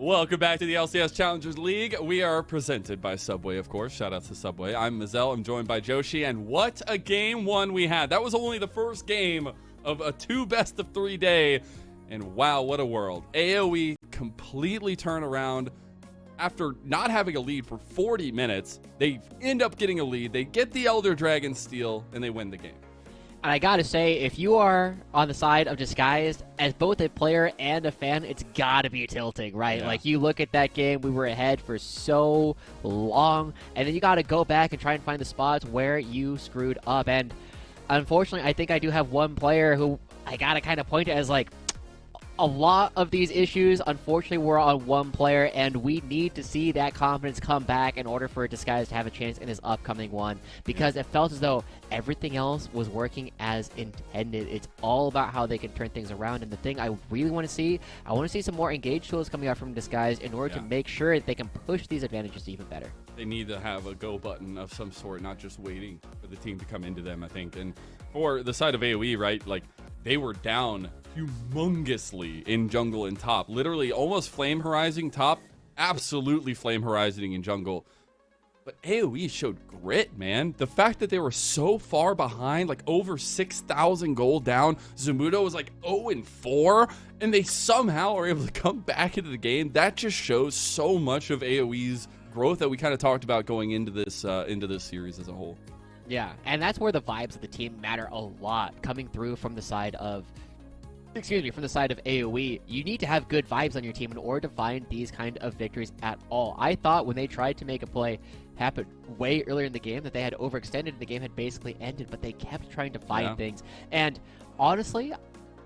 Welcome back to the LCS Challengers League. We are presented by Subway, of course. Shout out to Subway. I'm Mazel. I'm joined by Joshi, and what a game one we had. That was only the first game of a 2 best-of-3 day, and wow, what a world. AOE completely turn around. After not having a lead for 40 minutes, they end up getting a lead. They get the Elder Dragon steal, and they win the game. And I gotta say, if you are on the side of Disguised, as both a player and a fan, it's gotta be tilting, right? Yeah. Like, you look at that game, we were ahead for so long, and then you gotta go back and try and find the spots where you screwed up. And unfortunately, I think I do have one player who I gotta kind of point to as, like, a lot of these issues, unfortunately, were on one player, and we need to see that confidence come back in order for Disguise to have a chance in his upcoming one, because it felt as though everything else was working as intended. It's all about how they can turn things around, and the thing I really want to see, I want to see some more engage tools coming out from Disguise in order to make sure that they can push these advantages even better. They need to have a go button of some sort, not just waiting for the team to come into them, I think. And for the side of AOE, right, like, they were down humongously in jungle and top. Literally almost flame horizon top, absolutely flame horizoning in jungle. But AOE showed grit, man. The fact that they were so far behind, like over 6,000 gold down, Zamudo was like 0-4, and they somehow are able to come back into the game. That just shows so much of AOE's growth that we kind of talked about going into this series as a whole. Yeah, and that's where the vibes of the team matter a lot, coming through from the side of AOE. You need to have good vibes on your team in order to find these kind of victories at all. I thought when they tried to make a play happen way earlier in the game that they had overextended and the game had basically ended, but they kept trying to find things. And honestly,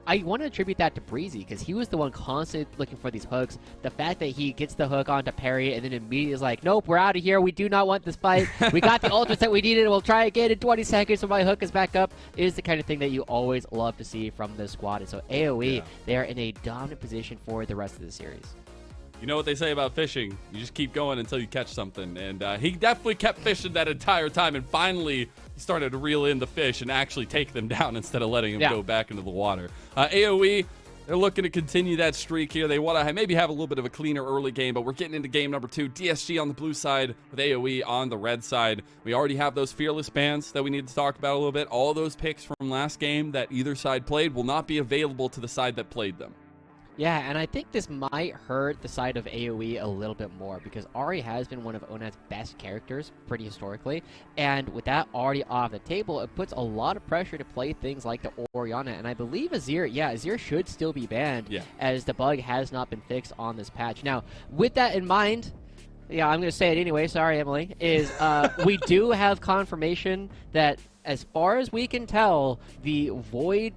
I want to attribute that to Breezy, because he was the one constantly looking for these hooks. The fact that he gets the hook onto Perry and then immediately is like, nope, we're out of here. We do not want this fight. We got the ultras that we needed. We'll try again in 20 seconds when my hook is back up, is the kind of thing that you always love to see from this squad. And so AOE, they are in a dominant position for the rest of the series. You know what they say about fishing? You just keep going until you catch something. And he definitely kept fishing that entire time. And finally, he started to reel in the fish and actually take them down instead of letting them go back into the water. AOE, they're looking to continue that streak here. They want to maybe have a little bit of a cleaner early game, but we're getting into game number 2. DSG on the blue side with AOE on the red side. We already have those Fearless bans that we need to talk about a little bit. All those picks from last game that either side played will not be available to the side that played them. Yeah, and I think this might hurt the side of AOE a little bit more, because Ahri has been one of Onat's best characters pretty historically, and with that already off the table, it puts a lot of pressure to play things like the Orianna, and I believe Azir should still be banned, as the bug has not been fixed on this patch. Now, with that in mind, I'm going to say it anyway, sorry Emily, is we do have confirmation that, as far as we can tell, the Void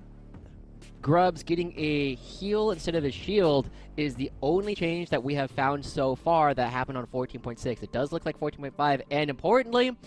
Grubs getting a heal instead of a shield is the only change that we have found so far that happened on 14.6. It does look like 14.5, and importantly,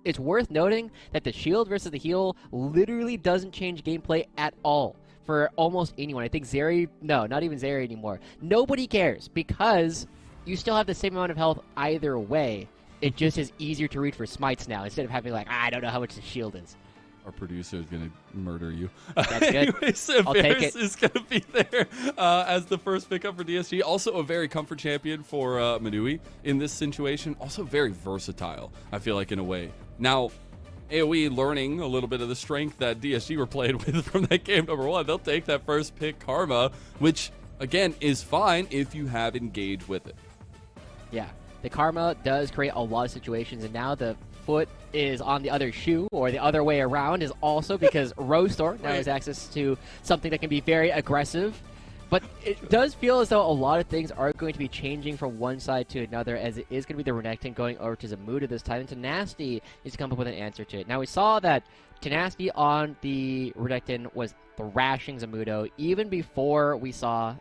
it's worth noting that the shield versus the heal literally doesn't change gameplay at all for almost anyone. I think Zeri, no, not even Zeri anymore. Nobody cares, because you still have the same amount of health either way. It just is easier to read for smites now, instead of having like, I don't know how much the shield is. Our producer is going to murder you. That's good. Anyways, I'll take it. is going to be there as the first pickup for DSG. Also a very comfort champion for Manui in this situation. Also very versatile, I feel like, in a way. Now, AOE learning a little bit of the strength that DSG were played with from that game number 1. They'll take that first pick, Karma, which, again, is fine if you have engaged with it. Yeah, the Karma does create a lot of situations, and now the foot is on the other shoe, or the other way around, is also because Rostor now has access to something that can be very aggressive. But it does feel as though a lot of things are going to be changing from one side to another, as it is going to be the Renekton going over to Zamuda this time, and Tenacity needs to come up with an answer to it. Now, we saw that Tenacity on the Renekton was thrashing Zamudo even before we saw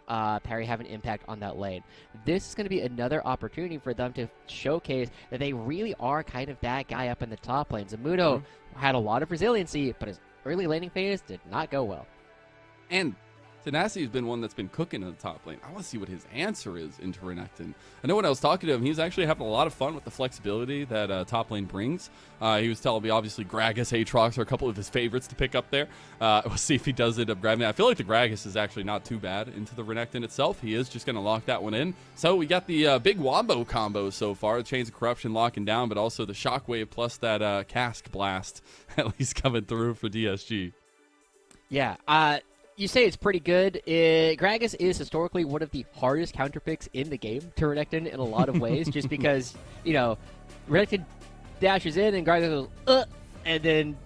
Perry have an impact on that lane. This is going to be another opportunity for them to showcase that they really are kind of that guy up in the top lane. Zamudo had a lot of resiliency, but his early laning phase did not go well. And Tenacity has been one that's been cooking in the top lane. I want to see what his answer is into Renekton. I know when I was talking to him, he's actually having a lot of fun with the flexibility that top lane brings. He was telling me, obviously, Gragas, Aatrox are a couple of his favorites to pick up there. We'll see if he does end up grabbing it. I feel like the Gragas is actually not too bad into the Renekton itself. He is just going to lock that one in. So we got the big Wombo combo so far. The Chains of Corruption locking down, but also the Shockwave plus that Cask Blast at least coming through for DSG. Yeah, you say it's pretty good. Gragas is historically one of the hardest counter picks in the game to Renekton in a lot of ways, just because, Renekton dashes in and Gragas goes, and then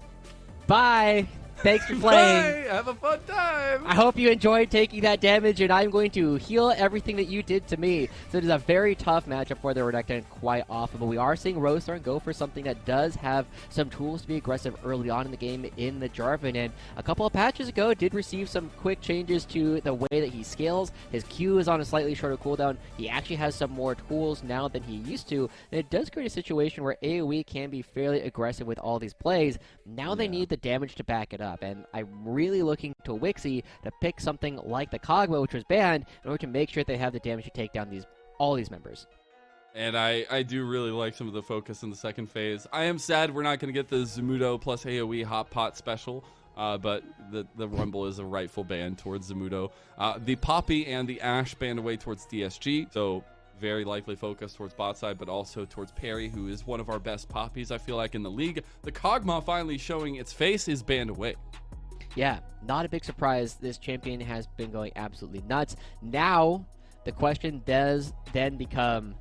bye. Thanks for playing. Bye. Have a fun time. I hope you enjoyed taking that damage, and I'm going to heal everything that you did to me. So it is a very tough matchup for the Renekton quite often, but we are seeing Rosethorn go for something that does have some tools to be aggressive early on in the game in the Jarvan, and a couple of patches ago did receive some quick changes to the way that he scales. His Q is on a slightly shorter cooldown. He actually has some more tools now than he used to, and it does create a situation where AoE can be fairly aggressive with all these plays. Now they need the damage to back it up. And I'm really looking to Wixie to pick something like the Kog'Maw, which was banned, in order to make sure they have the damage to take down all these members. And I do really like some of the focus in the second phase. I am sad we're not going to get the Zamudo plus AoE Hot Pot special, but the Rumble is a rightful ban towards Zamudo. The Poppy and the Ashe banned away towards DSG, so very likely focused towards bot side, but also towards Perry, who is one of our best Poppies, I feel like, in the league. The Kog'Maw finally showing its face is banned away. Yeah, not a big surprise. This champion has been going absolutely nuts. Now, the question does then become,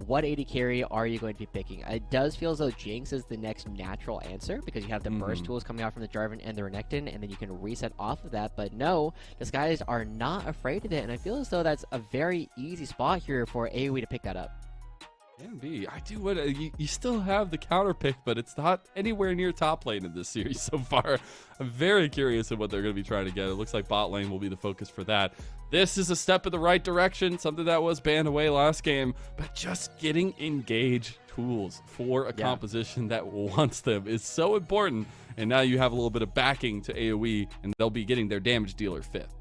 what AD carry are you going to be picking? It does feel as though Jinx is the next natural answer, because you have the burst tools coming out from the Jarvan and the Renekton, and then you can reset off of that. But no, these guys are not afraid of it, and I feel as though that's a very easy spot here for AoE to pick that up. Can be. I do what you still have the counter pick, but it's not anywhere near top lane in this series so far. I'm very curious of what they're going to be trying to get. It looks like bot lane will be the focus for that. This is a step in the right direction, something that was banned away last game, but just getting engaged tools for a composition that wants them is so important. And now you have a little bit of backing to AoE, and they'll be getting their damage dealer fifth.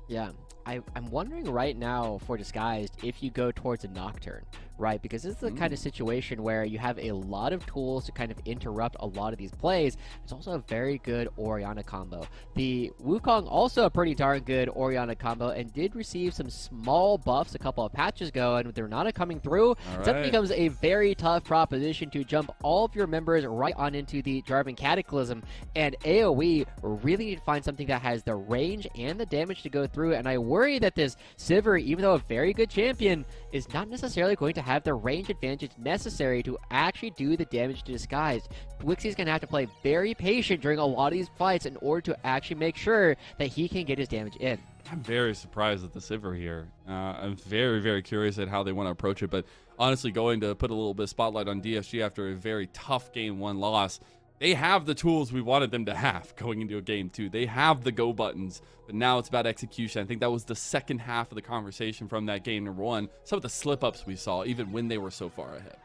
Yeah. I'm wondering right now for Disguised if you go towards a Nocturne, right? Because this is the kind of situation where you have a lot of tools to kind of interrupt a lot of these plays. It's also a very good Orianna combo. The Wukong also a pretty darn good Orianna combo and did receive some small buffs a couple of patches ago, and with the Renata coming through, it becomes a very tough proposition to jump all of your members right on into the Jarvan Cataclysm, and AoE really need to find something that has the range and the damage to go through, and I worry that this Sivir, even though a very good champion, is not necessarily going to have the range advantage necessary to actually do the damage to Disguised. Wixie's going to have to play very patient during a lot of these fights in order to actually make sure that he can get his damage in. I'm very surprised at the Sivir here. I'm very, very curious at how they want to approach it, but honestly, going to put a little bit of spotlight on DSG after a very tough game 1 loss, they have the tools we wanted them to have going into a game 2. They have the go buttons, but now it's about execution. I think that was the second half of the conversation from that game number 1. Some of the slip-ups we saw, even when they were so far ahead.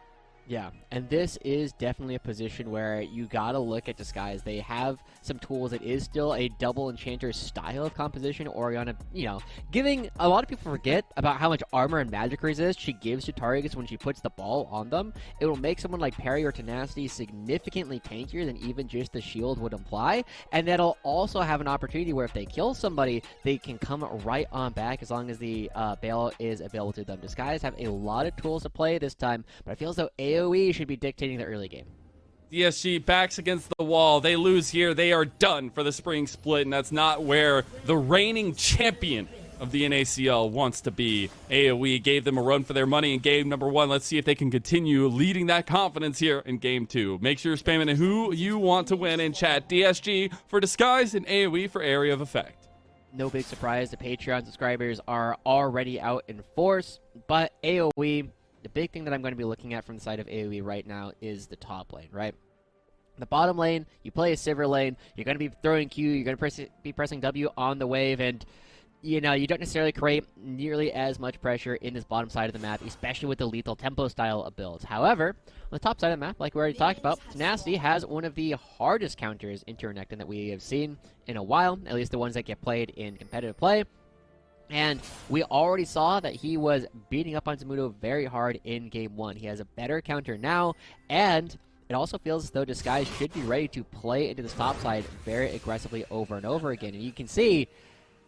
Yeah, and this is definitely a position where you gotta look at Disguise. They have some tools. It is still a double enchanter style of composition. Orianna, giving a lot of people forget about how much armor and magic resist she gives to targets when she puts the ball on them. It will make someone like Perry or Tenacity significantly tankier than even just the shield would imply, and that'll also have an opportunity where if they kill somebody, they can come right on back as long as the bail is available to them. Disguise have a lot of tools to play this time, but I feel as though AoE should be dictating the early game. DSG backs against the wall. They lose here. They are done for the spring split, and that's not where the reigning champion of the NACL wants to be. AoE gave them a run for their money in game number 1. Let's see if they can continue leading that confidence here in game 2. Make sure you're spamming who you want to win in chat. DSG for Disguise and AoE for Area of Effect. No big surprise, the Patreon subscribers are already out in force, but AoE, the big thing that I'm going to be looking at from the side of AoE right now is the top lane, right? The bottom lane, you play a Sivir lane, you're going to be throwing Q, you're going to be pressing W on the wave, and you don't necessarily create nearly as much pressure in this bottom side of the map, especially with the lethal tempo style of builds. However, on the top side of the map, like we already talked about, Tenacity has one of the hardest counters into Renekton that we have seen in a while, at least the ones that get played in competitive play. And we already saw that he was beating up on Zamudo very hard in Game 1. He has a better counter now, and it also feels as though Disguise should be ready to play into this top side very aggressively over and over again. And you can see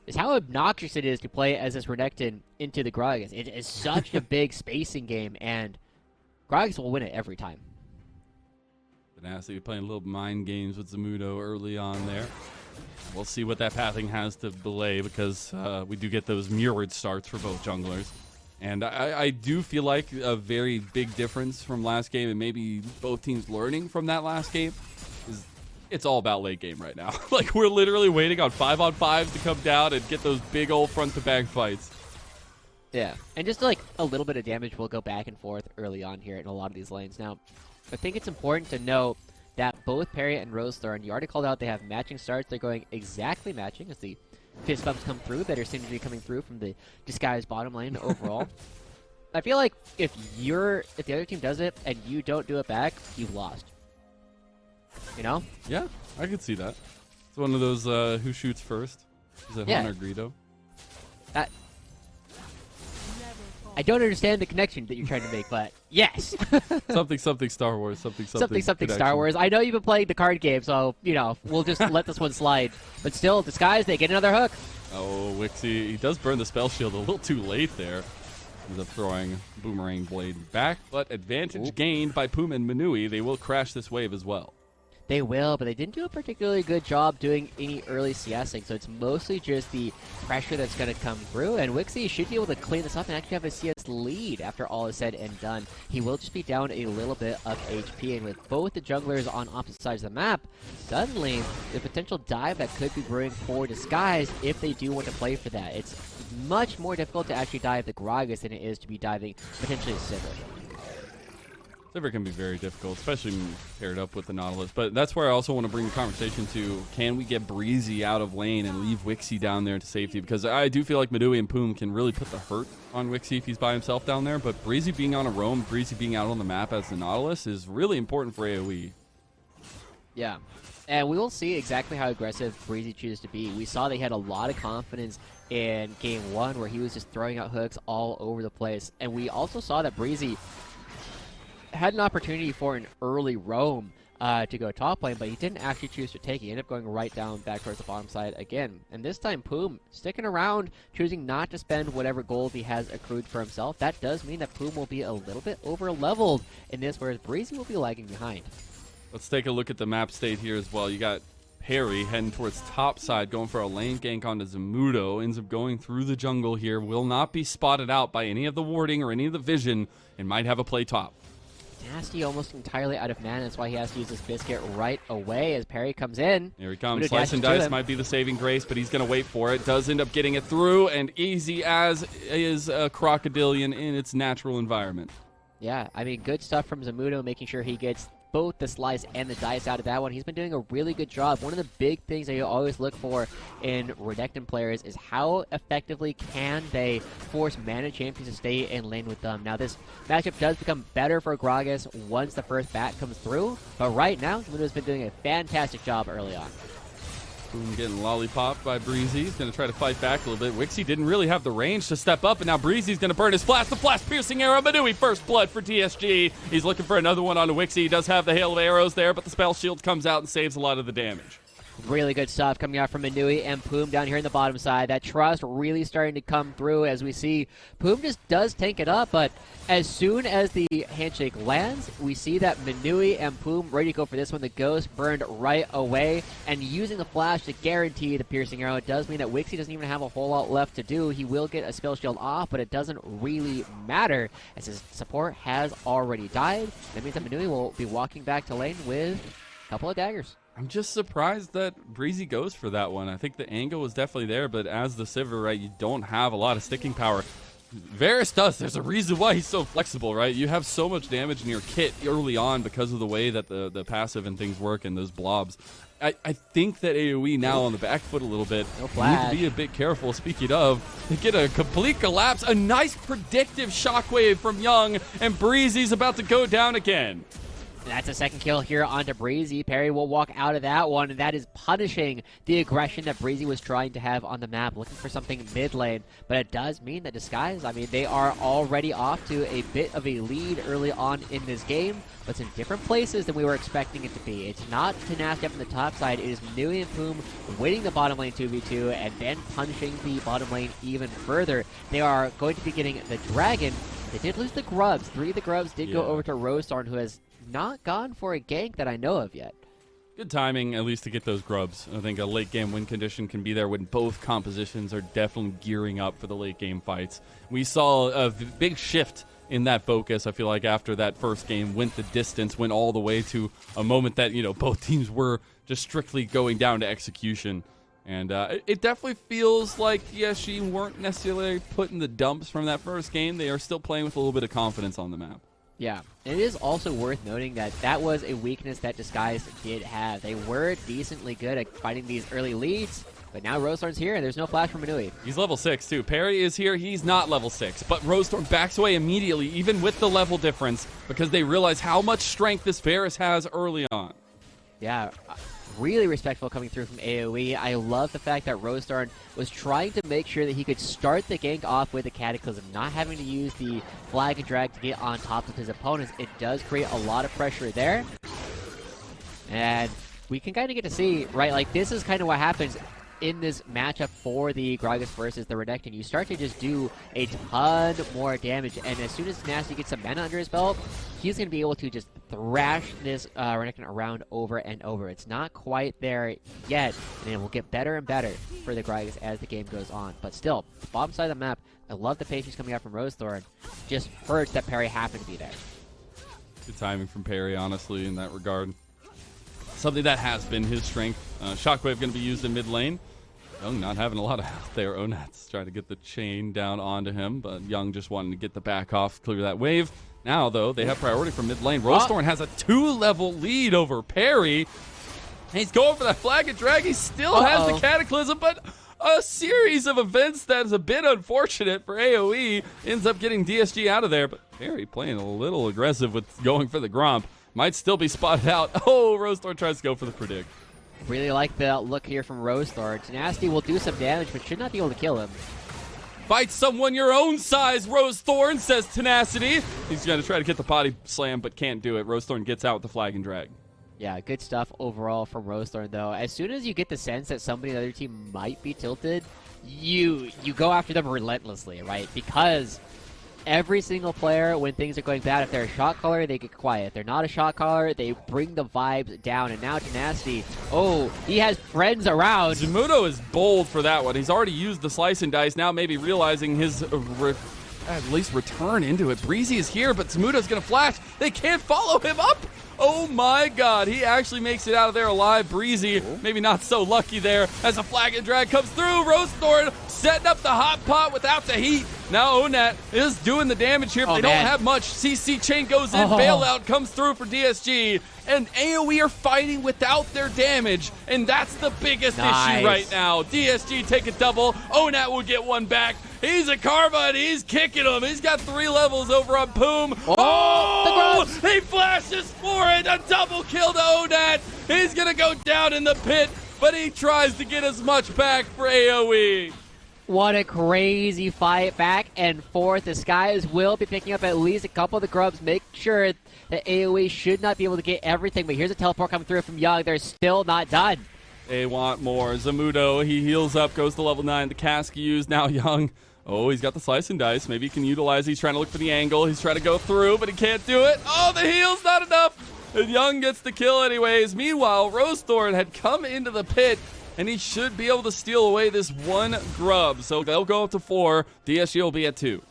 is how obnoxious it is to play as this Renekton into the Gragas. It is such a big spacing game, and Gragas will win it every time. Nasty playing little mind games with Zamudo early on there. We'll see what that pathing has to belay, because we do get those mirrored starts for both junglers. And I do feel like a very big difference from last game, and maybe both teams learning from that last game, is it's all about late game right now. Like, we're literally waiting on 5-on-5 to come down and get those big old front-to-back fights. Yeah, and just like a little bit of damage will go back and forth early on here in a lot of these lanes. Now, I think it's important to note that both Perry and Rosethorn, you already called out, they have matching starts. They're going exactly matching as the fist bumps come through. Better synergy coming through from the Disguise bottom lane overall. I feel like if the other team does it and you don't do it back, you've lost. You know? Yeah, I could see that. It's one of those who shoots first. Is it Han or Greedo? I don't understand the connection that you're trying to make, but yes. something Star Wars. Something Star Wars. I know you've been playing the card game, so, you know, we'll just let this one slide. But still, Disguise, they get another hook. Oh, Wixie, he does burn the spell shield a little too late there. Ends up throwing Boomerang Blade back, but advantage gained by Puma and Manui. They will crash this wave as well. They will, but they didn't do a particularly good job doing any early CSing, so it's mostly just the pressure that's going to come through, and Wixie should be able to clean this up and actually have a CS lead after all is said and done. He will just be down a little bit of HP, and with both the junglers on opposite sides of the map, suddenly the potential dive that could be brewing for Disguise if they do want to play for that. It's much more difficult to actually dive the Gragas than it is to be diving potentially Sivir. Sivir can be very difficult, especially paired up with the Nautilus. But that's where I also want to bring the conversation to, can we get Breezy out of lane and leave Wixie down there to safety? Because I do feel like Madui and Poom can really put the hurt on Wixie if he's by himself down there. But Breezy being on a roam, Breezy being out on the map as the Nautilus is really important for AOE. Yeah. And we will see exactly how aggressive Breezy chooses to be. We saw they had a lot of confidence in Game 1 where he was just throwing out hooks all over the place. And we also saw that Breezy had an opportunity for an early roam to go top lane, but he didn't actually choose to take it. He ended up going right down back towards the bottom side again. And this time, Poom sticking around, choosing not to spend whatever gold he has accrued for himself. That does mean that Poom will be a little bit over-leveled in this, whereas Breezy will be lagging behind. Let's take a look at the map state here as well. You got Perry heading towards top side, going for a lane gank onto Zamudo. Ends up going through the jungle here. Will not be spotted out by any of the warding or any of the vision, and might have a play top. Nasty almost entirely out of mana. That's why he has to use this biscuit right away as Perry comes in. Here he comes. Slice and Dice might be the saving grace, but he's going to wait for it. Does end up getting it through, and easy as is a Crocodilian in its natural environment. Yeah, I mean, good stuff from Zamudo, making sure he gets both the slice and the dice out of that one. He's been doing a really good job. One of the big things that you always look for in Renekton players is how effectively can they force mana champions to stay in lane with them. Now this matchup does become better for Gragas once the first bat comes through, but right now Zamudo's been doing a fantastic job early on. Boom, getting lollipopped by Breezy. He's going to try to fight back a little bit. Wixie didn't really have the range to step up, and now Breezy's going to burn his flash. The flash-piercing arrow. Manui, first blood for DSG. He's looking for another one on Wixie. He does have the hail of arrows there, but the spell shield comes out and saves a lot of the damage. Really good stuff coming out from Manui and Poom down here in the bottom side. That trust really starting to come through as we see Poom just does tank it up, but as soon as the handshake lands, we see that Manui and Poom ready to go for this one. The ghost burned right away, and using the flash to guarantee the piercing arrow. It does mean that Wixie doesn't even have a whole lot left to do. He will get a spell shield off, but it doesn't really matter as his support has already died. That means that Manui will be walking back to lane with a couple of daggers. I'm just surprised that Breezy goes for that one. I think the angle was definitely there, but as the Sivir, right, you don't have a lot of sticking power. Varus does. There's a reason why he's so flexible, right? You have so much damage in your kit early on because of the way that the passive and things work and those blobs. I think that AOE now on the back foot a little bit. No flash. Need to be a bit careful. Speaking of, they get a complete collapse. A nice predictive shockwave from Young, and Breezy's about to go down again. And that's a second kill here onto Breezy. Perry will walk out of that one, and that is punishing the aggression that Breezy was trying to have on the map, looking for something mid lane. But it does mean that Disguise, I mean, they are already off to a bit of a lead early on in this game, but it's in different places than we were expecting it to be. It's not Tenacity up on the top side, it is Manui and Poom winning the bottom lane 2v2 and then punishing the bottom lane even further. They are going to be getting the Dragon. They did lose the Grubs. 3 of the Grubs did go over to Rosethorn, who has not gone for a gank that I know of yet. Good timing, at least, to get those Grubs. I think a late-game win condition can be there when both compositions are definitely gearing up for the late-game fights. We saw a big shift in that focus, I feel like, after that first game went the distance, went all the way to a moment that, you know, both teams were just strictly going down to execution. And it definitely feels like DSG weren't necessarily put in the dumps from that first game. They are still playing with a little bit of confidence on the map. Yeah, and it is also worth noting that that was a weakness that Disguise did have. They were decently good at fighting these early leads, but now Rosethorn's here, and there's no flash from Manui. He's level 6, too. Perry is here. He's not level 6, but Rosethorn backs away immediately, even with the level difference, because they realize how much strength this Varus has early on. Yeah, really respectful coming through from AOE. I love the fact that Rosethorn was trying to make sure that he could start the gank off with the Cataclysm, not having to use the flag and drag to get on top of his opponents. It does create a lot of pressure there. And we can kind of get to see, right, like this is kind of what happens in this matchup for the Gragas versus the Renekton. You start to just do a ton more damage, and as soon as Nasty gets some mana under his belt, he's going to be able to just thrash this Renekton around over and over. It's not quite there yet, and it will get better and better for the Gragas as the game goes on. But still, bottom side of the map, I love the patience coming out from Rosethorn. Just hurts that Perry happened to be there. Good timing from Perry, honestly, in that regard. Something that has been his strength. Shockwave going to be used in mid lane. Young not having a lot of health there. Onat's trying to get the chain down onto him, but Young just wanting to get the back off, clear that wave. Now, though, they have priority from mid lane. Rosethorn has a 2-level lead over Perry. He's going for that flag and drag. He still has the Cataclysm, but a series of events that is a bit unfortunate for AOE ends up getting DSG out of there. But Perry playing a little aggressive with going for the Gromp. Might still be spotted out. Oh, Rosethorn tries to go for the predict. Really like the look here from Rosethorn. Tenacity will do some damage, but should not be able to kill him. Fight someone your own size, Rosethorn, says Tenacity. He's going to try to get the body slam, but can't do it. Rosethorn gets out with the flag and drag. Yeah, good stuff overall from Rosethorn, though. As soon as you get the sense that somebody on the other team might be tilted, you go after them relentlessly, right? Because every single player, when things are going bad, if they're a shot caller, they get quiet. If they're not a shot caller, they bring the vibes down. And now Tenacity, oh, he has friends around. Zamudo is bold for that one. He's already used the slice and dice, now maybe realizing his at least return into it. Breezy is here, but Zamudo's going to flash. They can't follow him up. Oh my god, he actually makes it out of there alive. Breezy, maybe not so lucky there as a flag and drag comes through. Rosethorn setting up the hot pot without the heat. Now Onat is doing the damage here, but they don't have much. CC chain goes in, bailout comes through for DSG, and AOE are fighting without their damage, and that's the biggest issue right now. DSG take a double, Onat will get one back. He's a Karma, and he's kicking him. He's got 3 levels over on Poom. Oh, he flashes for it. A double kill to Onat. He's going to go down in the pit, but he tries to get as much back for AOE. What a crazy fight back and forth. The Skies will be picking up at least a couple of the Grubs. Make sure that AOE should not be able to get everything, but here's a teleport coming through from Young. They're still not done. They want more. Zamudo, he heals up, goes to level 9. The cask used, now Young. Oh, he's got the slice and dice. Maybe he can utilize it. He's trying to look for the angle. He's trying to go through, but he can't do it. Oh, the heal's not enough. And Young gets the kill anyways. Meanwhile, Rosethorn had come into the pit, and he should be able to steal away this 1 grub. So they'll go up to 4. DSG will be at 2.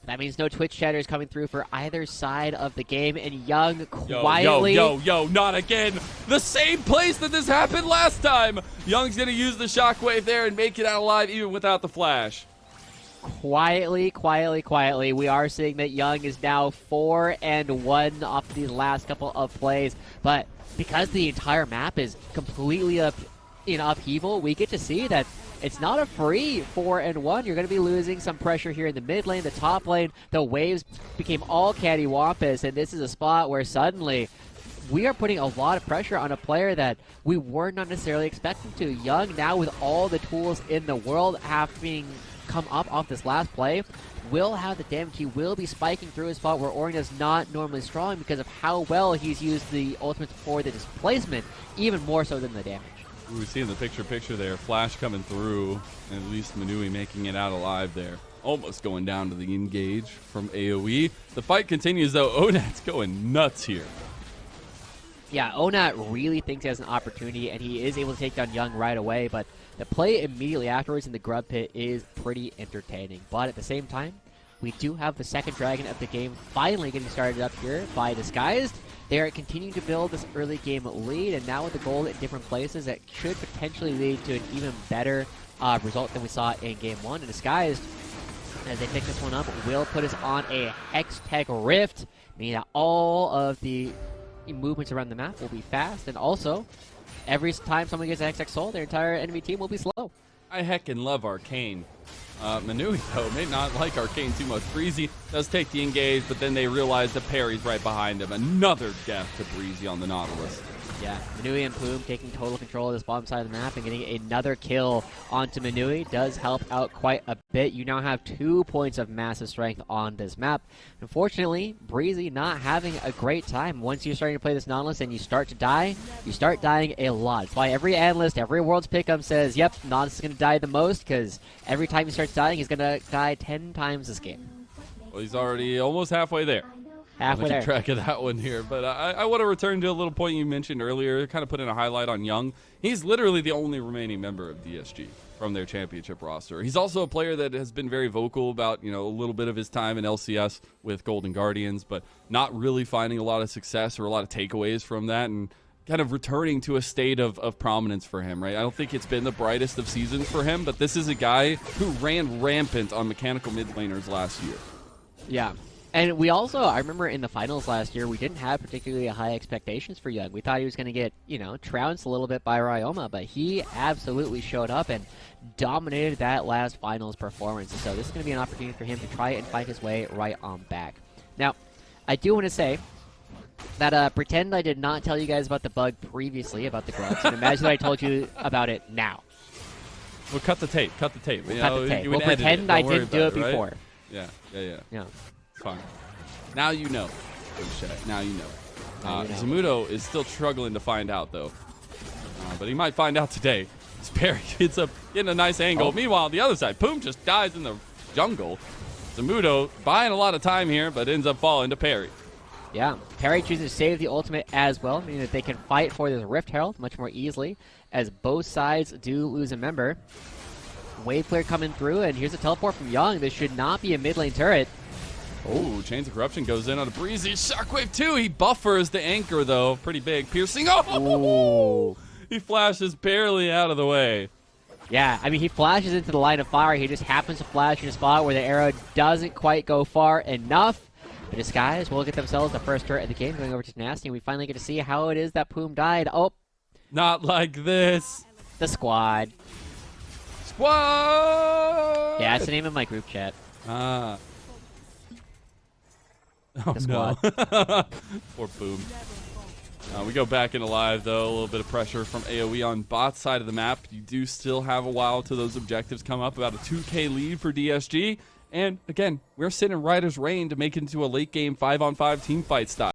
That means no Twitch chatters coming through for either side of the game, and Young quietly... Yo, not again. The same place that this happened last time. Young's going to use the shockwave there and make it out alive even without the flash. Quietly, we are seeing that Young is now 4-1 off of these last couple of plays. But because the entire map is completely in upheaval, we get to see that it's not a free 4-1. You're going to be losing some pressure here in the mid lane, the top lane. The waves became all cattywampus, and this is a spot where suddenly we are putting a lot of pressure on a player that we were not necessarily expecting to. Young, now with all the tools in the world, having come up off this last play, will have the damage. He will be spiking through a spot where Orion is not normally strong because of how well he's used the ultimates for the displacement, even more so than the damage. We see in the picture there, Flash coming through, and at least Manui making it out alive there. Almost going down to the engage from AOE. The fight continues though. Onat's going nuts here. Yeah, Onat really thinks he has an opportunity, and he is able to take down Young right away, but the play immediately afterwards in the Grub Pit is pretty entertaining. But at the same time, we do have the second dragon of the game finally getting started up here by Disguised. They are continuing to build this early game lead, and now with the gold in different places, that should potentially lead to an even better result than we saw in Game 1. And Disguised, as they pick this one up, will put us on a Hextech Rift, meaning that all of the movements around the map will be fast, and also every time someone gets a Hextech Soul, their entire enemy team will be slow. I heckin' love Arcane. Manui, though, may not like Arcane too much. Breezy does take the engage, but then they realize the parry's right behind him. Another death to Breezy on the Nautilus. Yeah, Manui and Plume taking total control of this bottom side of the map and getting another kill onto Manui does help out quite a bit. You now have 2 points of massive strength on this map. Unfortunately, Breezy not having a great time. Once you're starting to play this Nautilus and you start to die, you start dying a lot. That's why every analyst, every Worlds Pick'em says, yep, Nautilus is going to die the most, because every time he starts dying, he's going to die 10 times this game. Well, he's already almost halfway there. Halfway there. Keep track of that one here, but I want to return to a little point you mentioned earlier, kind of putting a highlight on Young. He's literally the only remaining member of DSG from their championship roster. He's also a player that has been very vocal about, a little bit of his time in LCS with Golden Guardians, but not really finding a lot of success or a lot of takeaways from that, and kind of returning to a state of prominence for him, right? I don't think it's been the brightest of seasons for him, but this is a guy who ran rampant on mechanical mid laners last year. Yeah. And we also, I remember in the finals last year, we didn't have particularly high expectations for Young. We thought he was going to get, trounced a little bit by Ryoma, but he absolutely showed up and dominated that last finals performance. So this is going to be an opportunity for him to try and find his way right on back. Now, I do want to say that pretend I did not tell you guys about the bug previously, about the grubs, and imagine that I told you about it now. Well, cut the tape. Cut the tape. Cut the tape. We'll pretend I didn't do it before. Right? Yeah. Fine. Now you know. Now you know. Zamudo is still struggling to find out, though. But he might find out today. Perry gets up, getting a nice angle. Oh. Meanwhile, the other side, Poom just dies in the jungle. Zamudo buying a lot of time here, but ends up falling to Perry. Yeah, Perry chooses to save the ultimate as well, meaning that they can fight for this Rift Herald much more easily, as both sides do lose a member. Wave clear coming through, and here's a teleport from Young. This should not be a mid lane turret. Oh, Chains of Corruption goes in on a Breezy. Shockwave 2. He buffers the anchor, though. Pretty big. Piercing. Oh! He flashes barely out of the way. Yeah, I mean, he flashes into the line of fire. He just happens to flash in a spot where the arrow doesn't quite go far enough. But Disguise will get themselves the first turret of the game, going over to Nasty, and we finally get to see how it is that Poom died. Oh. Not like this. The squad. Squad! Yeah, that's the name of my group chat. Ah. Oh, The squad. no. Poor Boom. We go back into live, though. A little bit of pressure from AOE on bot side of the map. You do still have a while till those objectives come up. About a 2K lead for DSG. And, again, we're sitting right as rain to make it into a late-game 5-on-5 team fight style.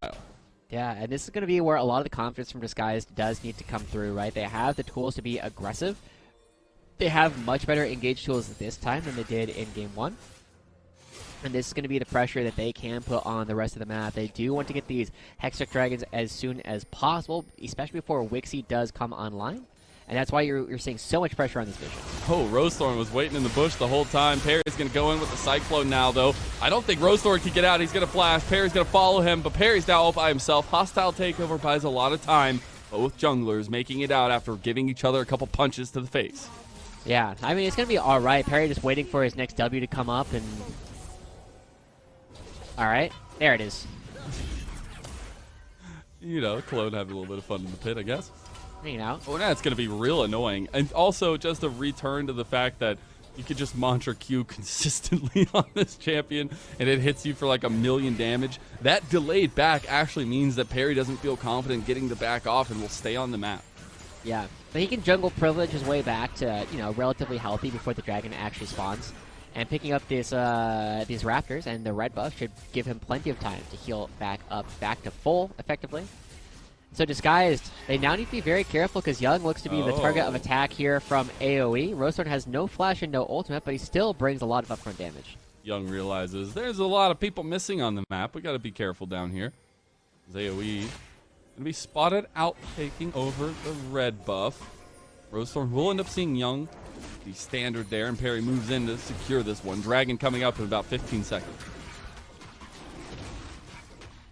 Yeah, and this is going to be where a lot of the confidence from Disguised does need to come through, right? They have the tools to be aggressive. They have much better engage tools this time than they did in Game 1. And this is going to be the pressure that they can put on the rest of the map. They do want to get these Hextech Dragons as soon as possible, especially before Wixie does come online. And that's why you're seeing so much pressure on this vision. Oh, Rosethorn was waiting in the bush the whole time. Perry's going to go in with the Cyclone now, though. I don't think Rosethorn can get out. He's going to flash. Perry's going to follow him, but Perry's now all by himself. Hostile takeover buys a lot of time. Both junglers making it out after giving each other a couple punches to the face. Yeah, I mean, it's going to be all right. Perry just waiting for his next W to come up, and... All right, there it is. Clone having a little bit of fun in the pit, I guess. Hanging out. Oh, now it's going to be real annoying. And also, just a return to the fact that You could just mantra Q consistently on this champion, and it hits you for like 1,000,000 damage. That delayed back actually means that Perry doesn't feel confident getting the back off and will stay on the map. Yeah, but he can jungle privilege his way back to, relatively healthy before the dragon actually spawns. And picking up these raptors and the red buff should give him plenty of time to heal back to full, effectively. So Disguised, they now need to be very careful because Young looks to be the target of attack here from AOE. Rosethorn has no flash and no ultimate, but he still brings a lot of upfront damage. Young realizes there's a lot of people missing on the map. We got to be careful down here. AOE going to be spotted out taking over the red buff. Rosethorn will end up seeing Young, the standard there, and Perry moves in to secure this one. Dragon coming up in about 15 seconds.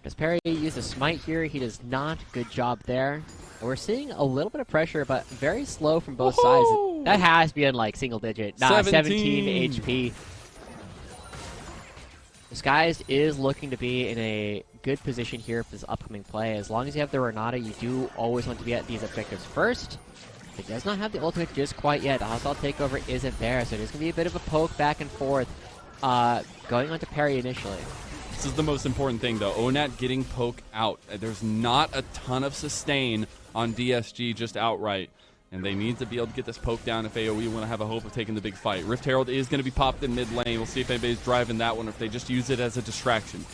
As Perry used a smite here, he does not. Good job there. And we're seeing a little bit of pressure, but very slow from both sides. That has to be in like single digit. 17 HP. Disguised is looking to be in a good position here for this upcoming play. As long as you have the Renata, you do always want to be at these objectives first. He does not have the ultimate just quite yet. The hostile takeover isn't there, so there's going to be a bit of a poke back and forth going on to Perry initially. This is the most important thing, though. Onat getting poke out. There's not a ton of sustain on DSG just outright, and they need to be able to get this poke down if AOE want to have a hope of taking the big fight. Rift Herald is going to be popped in mid lane. We'll see if anybody's driving that one or if they just use it as a distraction.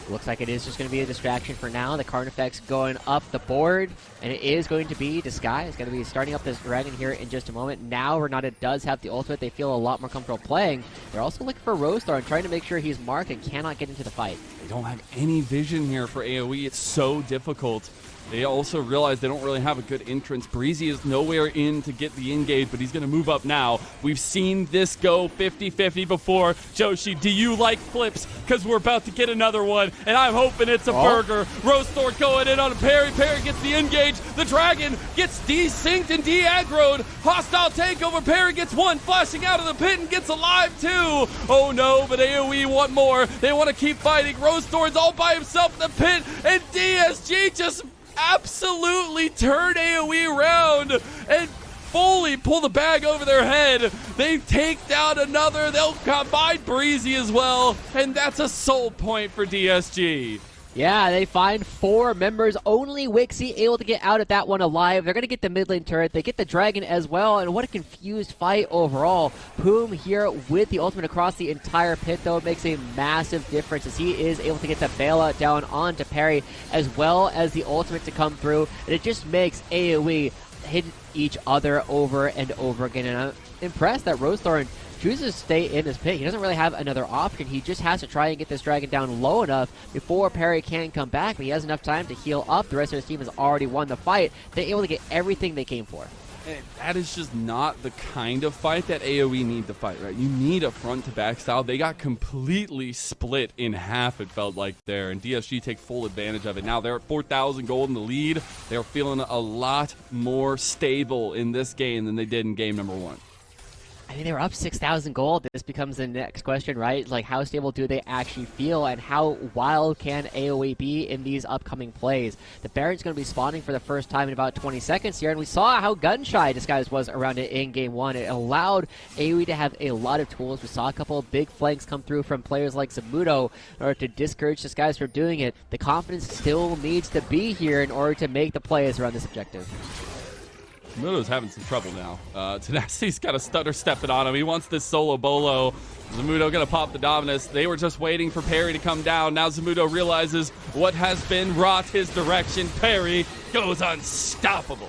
Looks like it is just going to be a distraction for now. The Carnifex going up the board, and it is going to be Disguise. It's going to be starting up this dragon here in just a moment. Now Renata does have the ultimate. They feel a lot more comfortable playing. They're also looking for Rosethorn, trying to make sure he's marked and cannot get into the fight. They don't have any vision here for AOE. It's so difficult. They also realize they don't really have a good entrance. Breezy is nowhere in to get the engage, but he's going to move up now. We've seen this go 50-50 before. Joshi, do you like flips? Because we're about to get another one, and I'm hoping it's a burger. Rosethorn going in on a Perry. Perry gets the engage. The dragon gets desynced and de-aggroed. Hostile takeover. Perry gets one, flashing out of the pit and gets alive too. Oh no, but AOE want more. They want to keep fighting. Rosethorn's all by himself in the pit, and DSG just absolutely turn AOE around and fully pull the bag over their head. They take down another. They'll combine Breezy as well, and that's a soul point for DSG. Yeah, they find 4 members. Only Wixie able to get out of that one alive. They're going to get the mid lane turret. They get the dragon as well, and what a confused fight overall. Poom here with the ultimate across the entire pit, though, makes a massive difference as he is able to get the bailout down onto Perry, as well as the ultimate to come through, and it just makes AOE hit each other over and over again, and I'm impressed that Rosethorn chooses to stay in this pit. He doesn't really have another option. He just has to try and get this dragon down low enough before Perry can come back, but he has enough time to heal up. The rest of his team has already won the fight. They're able to get everything they came for. And that is just not the kind of fight that AOE need to fight, right? You need a front to back style. They got completely split in half, it felt like there, and DSG take full advantage of it. Now they're at 4,000 gold in the lead. They're feeling a lot more stable in this game than they did in game number 1. I mean, they were up 6,000 gold. This becomes the next question, right? Like, how stable do they actually feel, and how wild can AOE be in these upcoming plays? The Baron's going to be spawning for the first time in about 20 seconds here, and we saw how gun-shy Disguise was around it in Game 1. It allowed AOE to have a lot of tools. We saw a couple of big flanks come through from players like Zamudo in order to discourage Disguise from doing it. The confidence still needs to be here in order to make the plays around this objective. Zamudo's having some trouble now. Tenacity's got a stutter stepping on him. He wants this solo bolo. Zamudo gonna pop the Dominus. They were just waiting for Perry to come down. Now Zamudo realizes what has been wrought his direction. Perry goes unstoppable.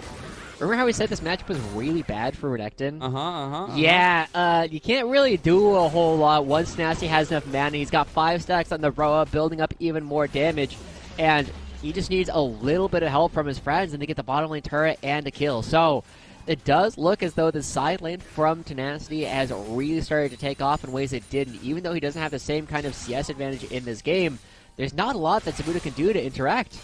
Remember how we said this matchup was really bad for Renekton? Yeah, you can't really do a whole lot once Nasty has enough mana. He's got 5 stacks on the Roa, building up even more damage, and he just needs a little bit of help from his friends and to get the bottom lane turret and a kill. So it does look as though the side lane from Tenacity has really started to take off in ways it didn't. Even though he doesn't have the same kind of CS advantage in this game, there's not a lot that Zamudo can do to interact.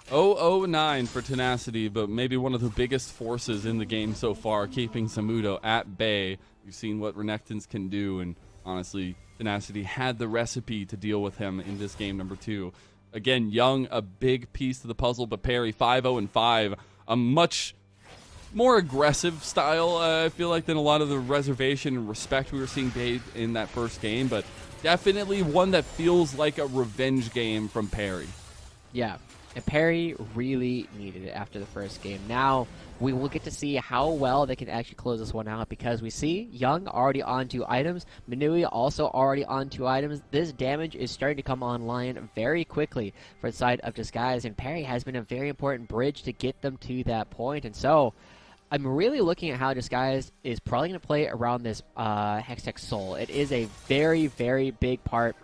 0-0-9 for Tenacity, but maybe one of the biggest forces in the game so far, keeping Zamudo at bay. You've seen what Renekton's can do, and honestly, Tenacity had the recipe to deal with him in this game number 2. Again, Young, a big piece of the puzzle, but Perry, 5-0-5, a much more aggressive style, I feel like, than a lot of the reservation and respect we were seeing bathed in that first game, but definitely one that feels like a revenge game from Perry. Yeah, and Perry really needed it after the first game. Now we will get to see how well they can actually close this one out, because we see Young already on 2 items, Minui also already on 2 items. This damage is starting to come online very quickly for the side of Disguise, and Perry has been a very important bridge to get them to that point. And so I'm really looking at how Disguise is probably going to play around this Hextech Soul. It is a very, very big part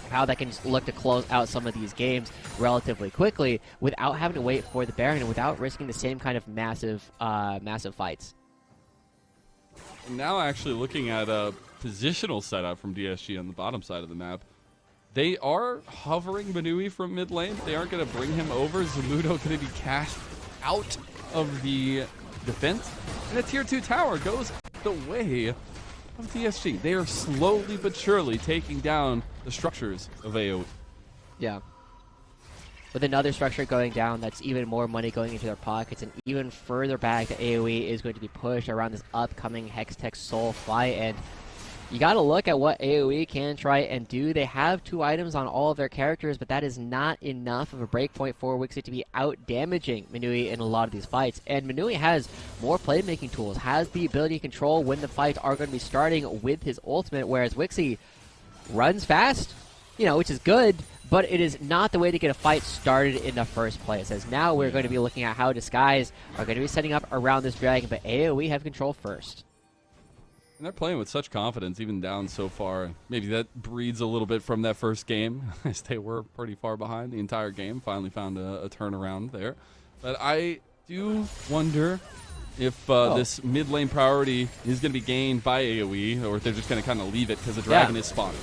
of how they can look to close out some of these games relatively quickly without having to wait for the Baron and without risking the same kind of massive fights. Now actually looking at a positional setup from DSG on the bottom side of the map, they are hovering Minui from mid lane. They aren't going to bring him over. Zamudo going to be cast out of the defense, and a tier 2 tower goes the way of DSG. They are slowly but surely taking down the structures of AOE. Yeah. With another structure going down, that's even more money going into their pockets, and even further back, the AOE is going to be pushed around this upcoming Hextech Soul fight, and you got to look at what AOE can try and do. They have 2 items on all of their characters, but that is not enough of a breakpoint for Wixie to be out-damaging Minui in a lot of these fights. And Minui has more playmaking tools, has the ability to control when the fights are going to be starting with his ultimate, whereas Wixie runs fast, which is good, but it is not the way to get a fight started in the first place. As now we're going to be looking at how Disguise are going to be setting up around this dragon, but AOE have control first. And they're playing with such confidence, even down so far. Maybe that breeds a little bit from that first game, as they were pretty far behind the entire game. Finally found a turnaround there. But I do wonder if this mid lane priority is going to be gained by AOE, or if they're just going to kind of leave it because the dragon is spawning.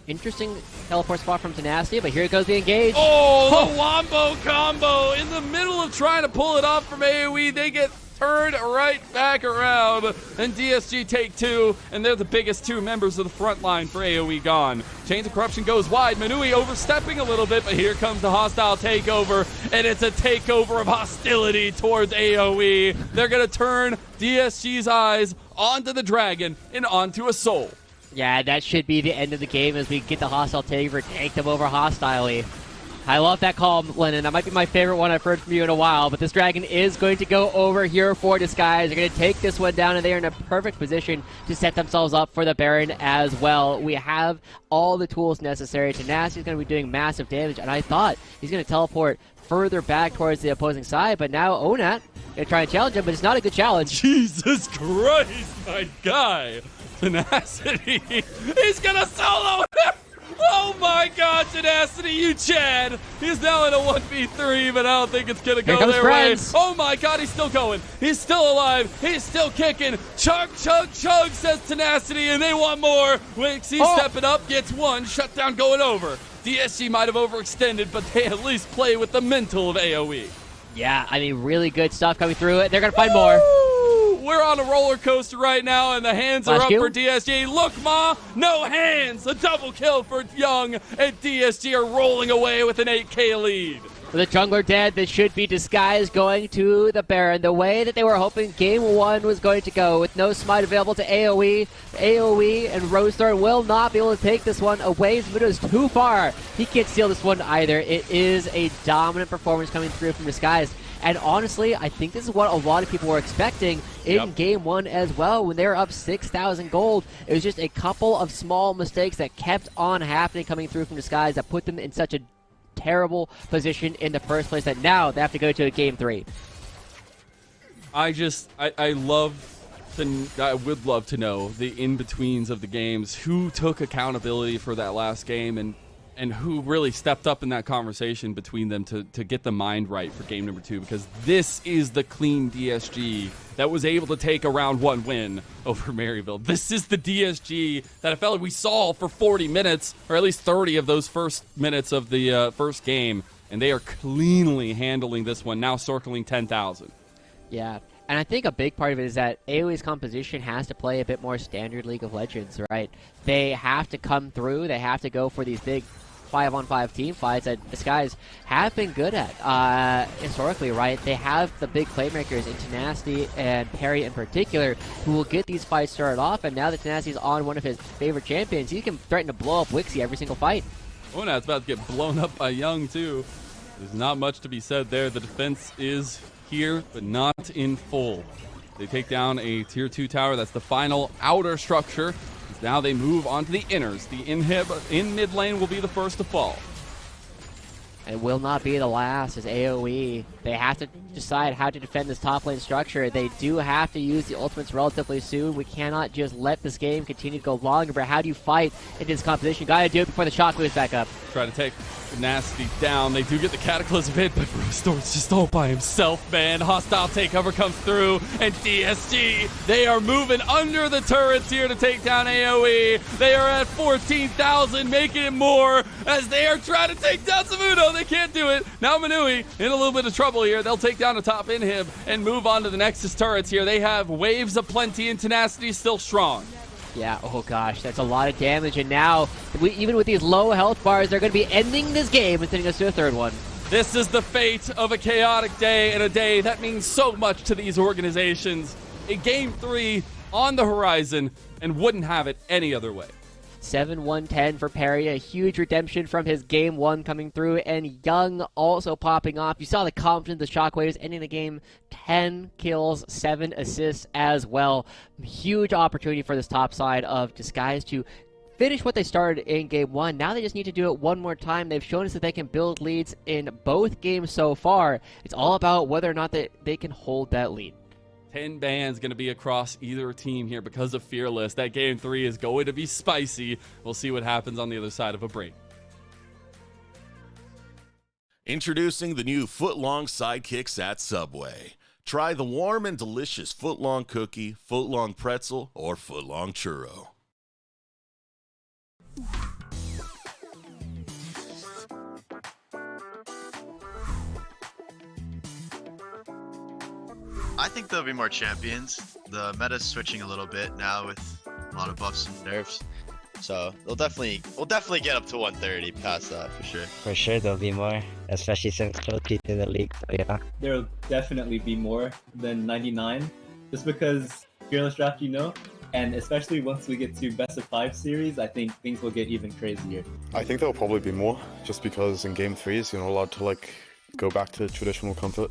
Interesting teleport spot from Tenacity, but here it goes the engage. Oh, the wombo combo in the middle of trying to pull it off from AOE. They get turned right back around, and DSG take 2, and they're the biggest 2 members of the front line for AOE gone. Chains of Corruption goes wide. Minui overstepping a little bit, but here comes the hostile takeover, and it's a takeover of hostility towards AOE. They're going to turn DSG's eyes onto the dragon and onto a soul. Yeah, that should be the end of the game as we get the hostile takeover, take them over hostilely. I love that call, Lennon. That might be my favorite one I've heard from you in a while, but this dragon is going to go over here for Disguise. They're going to take this one down, and they are in a perfect position to set themselves up for the Baron as well. We have all the tools necessary. Tenacity's going to be doing massive damage, and I thought he's going to teleport further back towards the opposing side, but now Onat going to try and challenge him, but it's not a good challenge. Jesus Christ, my guy. Tenacity is going to solo him. Oh my God, Tenacity, you Chad! He's now in a 1v3, but I don't think it's gonna go their way. Oh my God, he's still going. He's still alive. He's still kicking. Chug, chug, chug, says Tenacity, and they want more. Wixie stepping up, gets 1. Shutdown going over. DSG might have overextended, but they at least play with the mental of AOE. Yeah, I mean, really good stuff coming through it. They're gonna find more. We're on a roller coaster right now, and the hands are up for DSG. Look, Ma, no hands. A double kill for Young, and DSG are rolling away with an 8K lead. With the jungler dead, this should be Disguise going to the Baron. The way that they were hoping Game 1 was going to go, with no smite available to AOE. AOE and Rosethorn will not be able to take this one away. Zamudo is too far. He can't steal this one either. It is a dominant performance coming through from Disguise. And honestly, I think this is what a lot of people were expecting in Game 1 as well. When they were up 6,000 gold, it was just a couple of small mistakes that kept on happening coming through from Disguise that put them in such a terrible position in the first place that now they have to go to a Game 3. I would love to know the in-betweens of the games, who took accountability for that last game, and who really stepped up in that conversation between them to get the mind right for game number 2, because this is the clean DSG that was able to take a round 1 win over Maryville. This is the DSG that I felt like we saw for 40 minutes, or at least 30 of those first minutes of the first game, and they are cleanly handling this one, now circling 10,000. Yeah. And I think a big part of it is that AOE's composition has to play a bit more standard League of Legends, right? They have to come through. They have to go for these big 5-on-5 team fights that the Skies have been good at historically, right? They have the big playmakers in Tenacity and Perry in particular who will get these fights started off, and now that Tenacity's on one of his favorite champions, he can threaten to blow up Wixie every single fight. Oh, now it's about to get blown up by Young, too. There's not much to be said there. The defense is here, but not in full. They take down a tier 2 tower. That's the final outer structure. Now they move on to the inners. The inhib in mid lane will be the first to fall. It will not be the last as AOE. They have to decide how to defend this top lane structure. They do have to use the ultimates relatively soon. We cannot just let this game continue to go longer, but how do you fight in this competition? Gotta do it before the shock moves back up. Try to take Nasty down. They do get the Cataclysm hit, but Brewstorm's just all by himself, man. Hostile takeover comes through, and DSG, they are moving under the turrets here to take down AOE. They are at 14,000, making it more as they are trying to take down Samuno. They can't do it. Now Manui in a little bit of trouble here. They'll take down a top inhib and move on to the Nexus turrets here. They have waves of plenty, and Tenacity still strong. Yeah, oh gosh, that's a lot of damage, and now, even with these low health bars, they're going to be ending this game and sending us to a third one. This is the fate of a chaotic day, and a day that means so much to these organizations. A Game 3 on the horizon, and wouldn't have it any other way. 7-1-10 for Perry, a huge redemption from his Game 1 coming through, and Young also popping off. You saw the confidence, the Shockwaves ending the game, 10 kills, 7 assists as well. Huge opportunity for this top side of Disguise to finish what they started in Game 1. Now they just need to do it one more time. They've shown us that they can build leads in both games so far. It's all about whether or not they can hold that lead. 10 bans going to be across either team here because of Fearless. That Game 3 is going to be spicy. We'll see what happens on the other side of a break. Introducing the new foot-long sidekicks at Subway. Try the warm and delicious foot-long cookie, foot-long pretzel, or foot-long churro. I think there'll be more champions. The meta's switching a little bit now with a lot of buffs and nerfs. So we'll definitely get up to 130 past that for sure. For sure there'll be more, especially since Koki's in the league, so yeah. There'll definitely be more than 99, just because Fearless Draft, and especially once we get to best of 5 series, I think things will get even crazier. I think there'll probably be more, just because in Game 3s you're not allowed to go back to traditional comfort,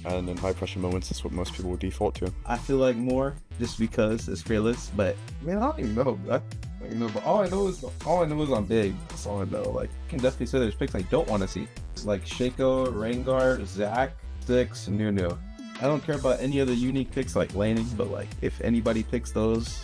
and in high pressure moments that's what most people would default to. I feel like more just because it's Fearless, but man, I don't even know. But all I know is I'm big. That's all I know. You can definitely say there's picks I don't want to see. It's like Shaco, Rengar, Zac, Six, and Nunu. I don't care about any other unique picks like laning, but if anybody picks those.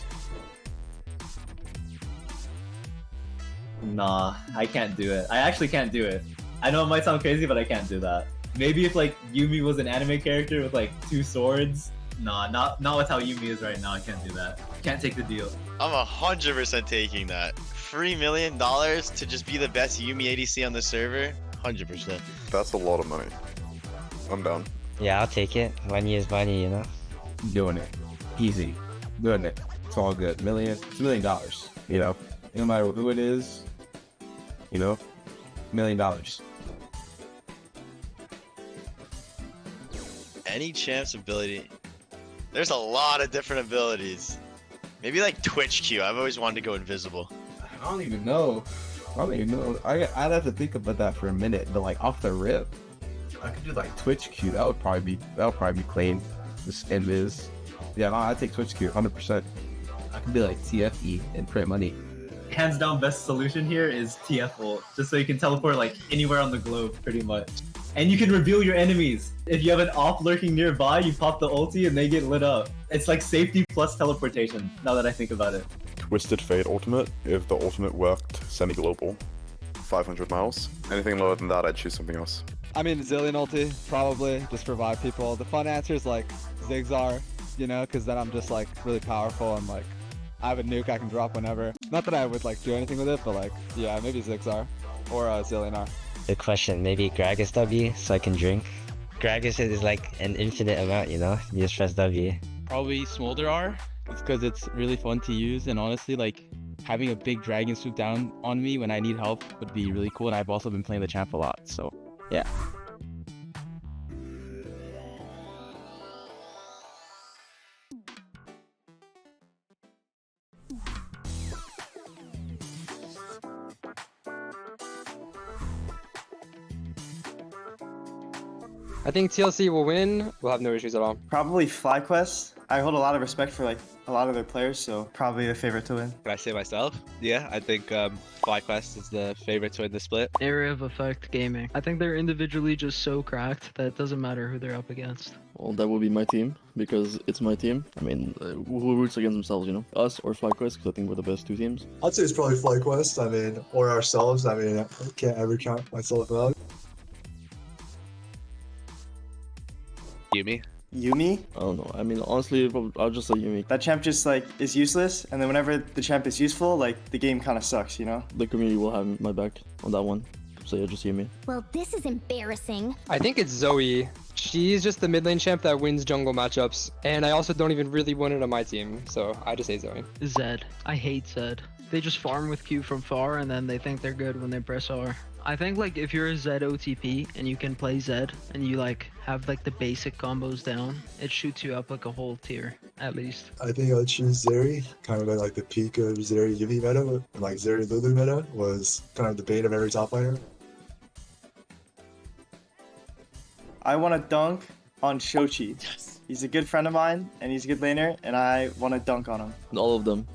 Nah, I can't do it. I actually can't do it. I know it might sound crazy, but I can't do that. Maybe if Yumi was an anime character with 2 swords. Nah, not with how Yumi is right now. I can't do that. Can't take the deal. I'm 100% taking that. $3 million to just be the best Yumi ADC on the server? 100%. That's a lot of money. I'm down. Yeah, I'll take it. Money is money, Doing it. Easy. Doing it. It's all good. It's $1 million. No matter who it is, $1 million. Any champ's ability. There's a lot of different abilities. Maybe Twitch Q. I've always wanted to go invisible. I don't even know. I'd have to think about that for a minute, but off the rip, I could do Twitch Q. That would probably be clean. Just invis. Yeah, no, I'd take Twitch Q 100%. I could be TFE and print money. Hands down, best solution here is TF ult, just so you can teleport anywhere on the globe, pretty much. And you can reveal your enemies. If you have an op lurking nearby, you pop the ulti and they get lit up. It's safety plus teleportation, now that I think about it. Twisted Fate ultimate, if the ultimate worked semi-global, 500 miles. Anything lower than that, I'd choose something else. I mean, Zillion ulti, probably, just revive people. The fun answer is Zigzar, because then I'm just really powerful and I have a nuke I can drop whenever. Not that I would do anything with it, but yeah, maybe Zigzar or Zillionaire. Good question. Maybe Gragas W so I can drink. Gragas is an infinite amount, you just press W. Probably Smolder R. It's because it's really fun to use, and honestly, having a big dragon swoop down on me when I need help would be really cool. And I've also been playing the champ a lot, so yeah. I think TLC will win. We'll have no issues at all. Probably FlyQuest. I hold a lot of respect for like a lot of their players, so probably the favorite to win. Can I say myself? Yeah, I think FlyQuest is the favorite to win the split. Area of Effect Gaming. I think they're individually just so cracked that it doesn't matter who they're up against. Well, that would be my team, because it's my team. I mean, who roots against themselves, you know? Us or FlyQuest, because I think we're the best two teams. I'd say it's probably FlyQuest, I mean, or ourselves. I mean, I can't ever count myself out. Yumi? Yumi? I don't know. I mean, honestly, I'll just say Yumi. That champ just like is useless, and then whenever the champ is useful, like the game kind of sucks, you know? The community will have my back on that one. So yeah, just Yumi. Well, this is embarrassing. I think it's Zoe. She's just the mid lane champ that wins jungle matchups. And I also don't even really want it on my team, so I just say Zoe. Zed. I hate Zed. They just farm with Q from far, and then they think they're good when they press R. I think like if you're a Zed OTP and you can play Zed and you like have like the basic combos down, it shoots you up like a whole tier at least. I think I'll choose Zeri, kind of like the peak of Zeri Yuvi meta, and like Zeri Lulu meta was kind of the bane of every top laner. I want to dunk on Shochi. Yes. He's a good friend of mine, and he's a good laner, and I want to dunk on him. All of them.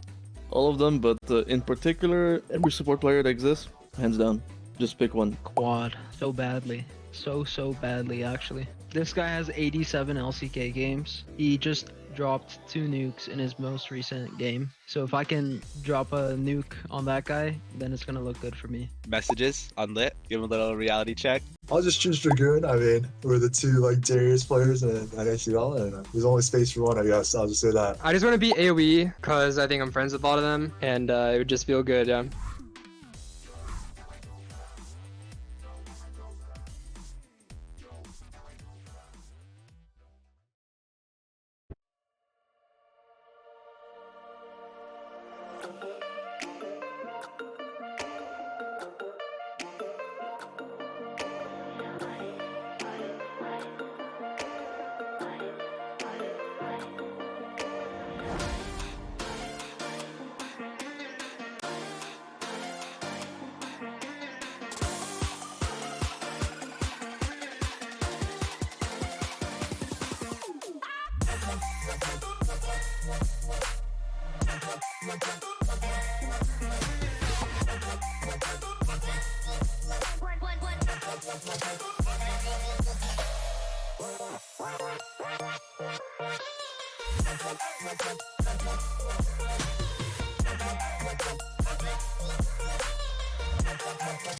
All of them, but in particular, every support player that exists, hands down. Just pick one. Quad. So badly. So badly, actually. This guy has 87 LCK games. He just dropped 2 nukes in his most recent game. So if I can drop a nuke on that guy, then it's gonna look good for me. Messages unlit. Give him a little reality check. I'll just choose Dragoon. I mean, we're the two like Darius players and ACL, and there's only space for one, I guess. I'll just say that. I just want to be AOE because I think I'm friends with a lot of them, and it would just feel good, yeah.